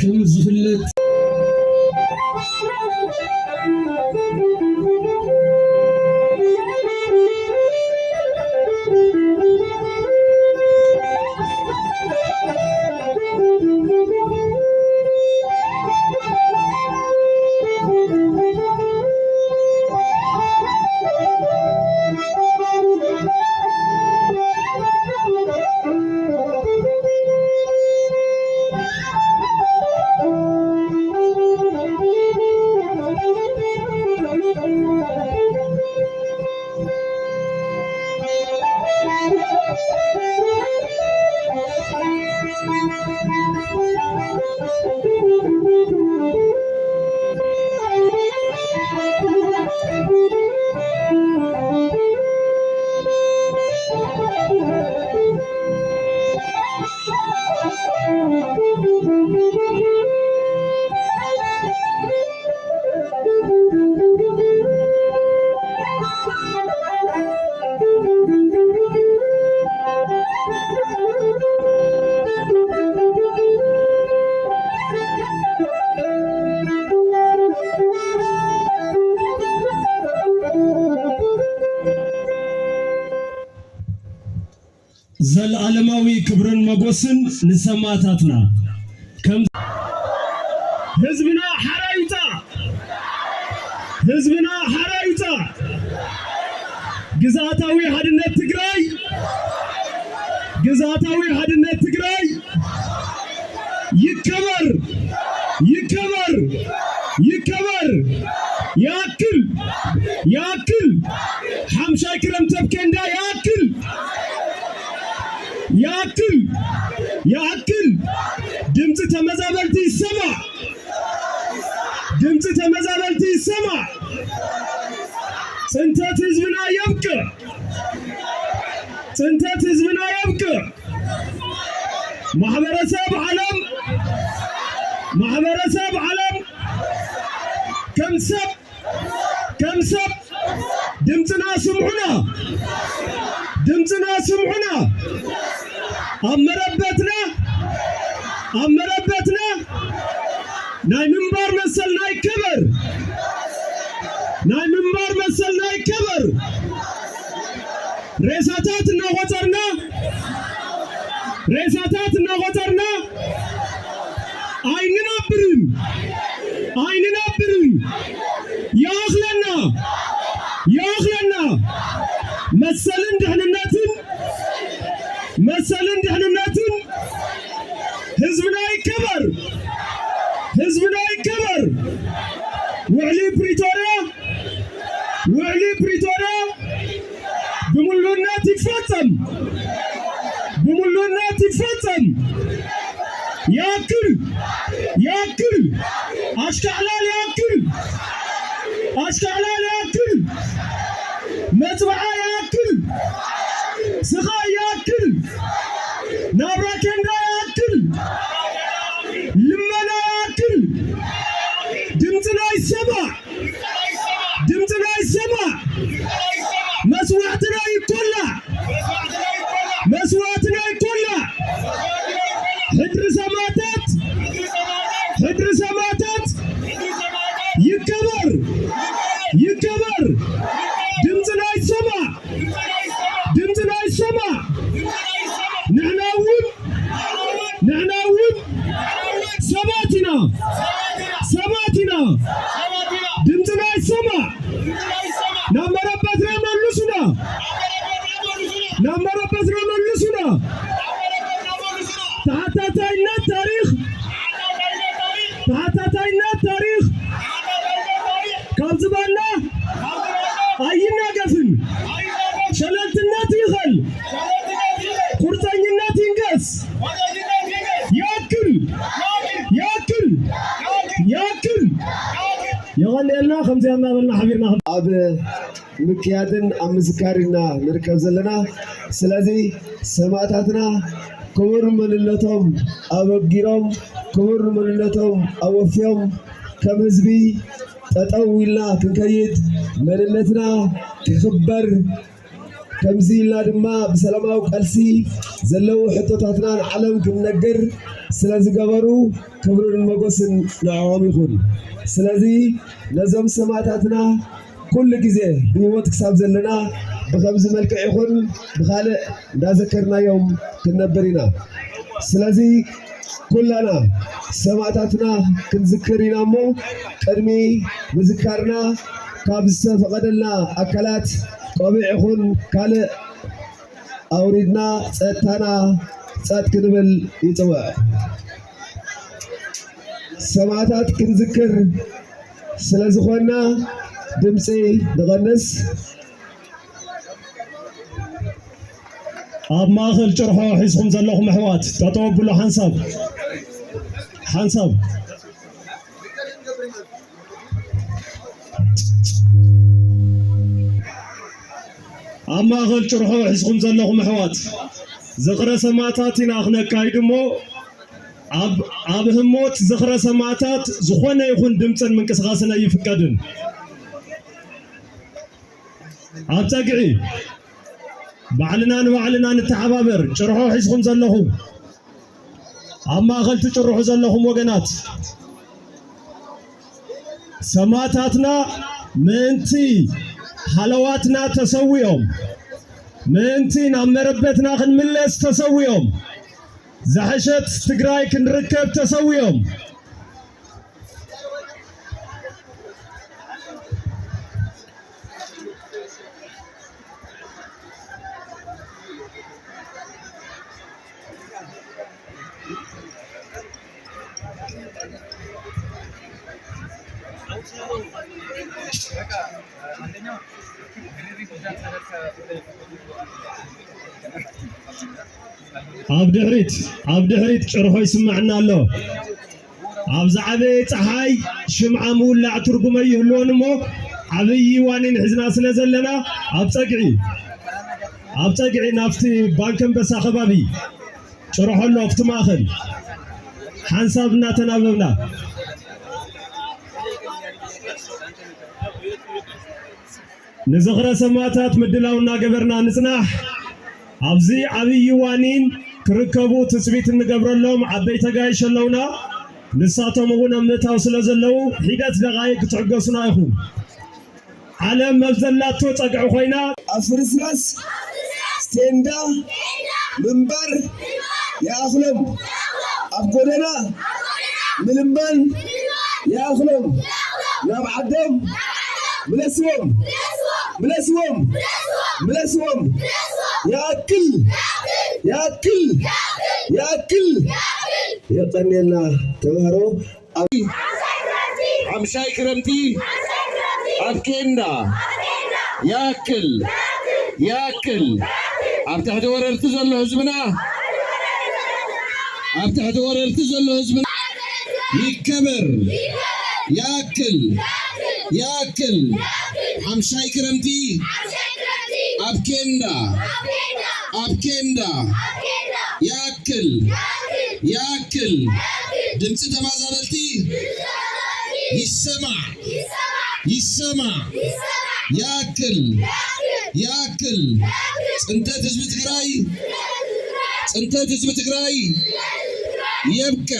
كم زفلت زل عالماوي كبرن مغوسن نسماتاتنا كم حزبنا حرايتا ግዛታዊ ሀድነት ትግራይ ይከበር ያክል 50 ክረም ተብከንዳ ያክል ድምጽ ተመዛበልቲ ይሰማ ጽንተት ህዝብና ይብቅ ማህበረሰብ ዓለም ከምሰብ ድምጽና ስምዑና አመረበትና ናይ ምንባር መሰልና ይከበር ሬሳታት እናቆጠርና አይንናብርም ያኽለና መሰልን ደህንነትን ህዝብና ይከበር ውዕሊ ፕሪቶሪያ بملونات يتفصم ياكل اشكالال ياكل متبعه ياكل سخا ياكل نابراكندا ياكل لمنا ياكل دمتنا يسمع مسوعتنا يكلها حدر سماتات يكبر دمتنا يسمع نعناون سماتنا دمتنا يسمع نمربتنا ملسنا تحتاتينا التاريخ كابزبانا أينا قفن شلالتنا تيخل قرطانينا تنقص ياكل يغني لنا خمسينا بلنا حبيرنا أب مكيادن أمزكارنا نركب زلنا سلازي سماتاتنا كبر من اللتهم أبجيرهم كبر من اللتهم أوفيهم ከም ህዝቢ ጠጠው ኢልና ክንከይድ መንነትና ክኽበር ከምዚ ኢልና ድማ ብሰላማዊ ቃልሲ ዘለው ሕቶታትና ንዓለም ክንነግር ስለዝገበሩ ክብርን ሞገስን ንዕኦም ይኹን። ስለዚ ነዞም ሰማዕታትና ኩሉ ግዜ ብህይወት ክሳብ ዘለና ብከምዚ መልክዕ ይኹን ብካልእ እንዳዘከርናዮም ክንነብር ኢና። ስለዚ ኩላና ሰማዕታትና ክንዝክር ኢና እሞ ቅድሚ ምዝካርና ካብ ዝተፈቀደልና ኣካላት ቆቢዕ ይኹን ካልእ ኣውሪድና ፀጥታና ፀጥ ክንብል ይፅውዕ። ሰማዕታት ክንዝክር ስለዝኾና ድምፂ ንቐንስ። ኣብ ማእኸል ጭርሖ ሒዝኩም ዘለኹም ኣሕዋት ጠጠው ኣቢሉ ሓንሳብ ሓንሳብ ኣብ ማእኸል ጭርሖ ሒዝኩም ዘለኹም ኣሕዋት ዝኽረ ሰማዕታት ኢና ክነካይድ እሞ ኣብ ህሞት ዝኽረ ሰማዕታት ዝኾነ ይኹን ድምፅን ምንቅስቃስን ኣይፍቀድን። ኣብ ፀግዒ ባዕልና ንባዕልና ንተሓባበር ጭርሖ ሒዝኩም ዘለኹም ኣብ ማእኸል ትጭርሑ ዘለኹም ወገናት ሰማዕታትና ምእንቲ ሃለዋትና ተሰዊኦም ምእንቲ ናብ መረበትና ክንምለስ ተሰዊኦም ዝሓሸት ትግራይ ክንርከብ ተሰዊኦም ኣብ ድሕሪት ጭርሖ ይስማዕና ኣሎ። ኣብ ዝዓበየ ፀሓይ ሽምዓ ምውላዕ ትርጉመ ይህልዎን እሞ ዓብይ ዋኒን ሒዝና ስለ ዘለና ኣብ ፀግዒ ናብቲ ባንኪ ኣንበሳ ከባቢ ጭርሖ ኣሎ። ኣብቲ ማእኸል ሓንሳብ እናተናበብና ንዝኽረ ሰማዕታት ምድላው እናገበርና ንጽናሕ። ኣብዚ ዓብይ ዋኒን ክርከቡ ትፅቢት እንገብረሎም ዓበይቲ ኣጋይሽ ኣለውና። ንሳቶም እውን ኣብ ምእታው ስለ ዘለው ሒደት ደቃይቅ ክትዕገሱና ኢኹም። ዓለም መብዘላቶ ፀግዒ ኮይና ኣብ ፍርስራስ ቴንዳ ምንባር ይኣኽሎም፣ ኣብ ጎደና ምልማን ይኣኽሎም፣ ናብ ዓዶም ምለስዎም ያክል የቀኔና ተባህሮ ሓምሻይ ክረምቲ ኣብ ኬንዳ ያክል ኣብ ትሕቲ ወረርቲ ዘሎ ህዝብና ይከበር ያክል ሓምሻይ ክረምቲ ኣብ ኬንዳ ያክል ድምፂ ተመዛበልቲ ይሰማዕ ያክል ፅንተት ህዝቢ ትግራይ የብቃ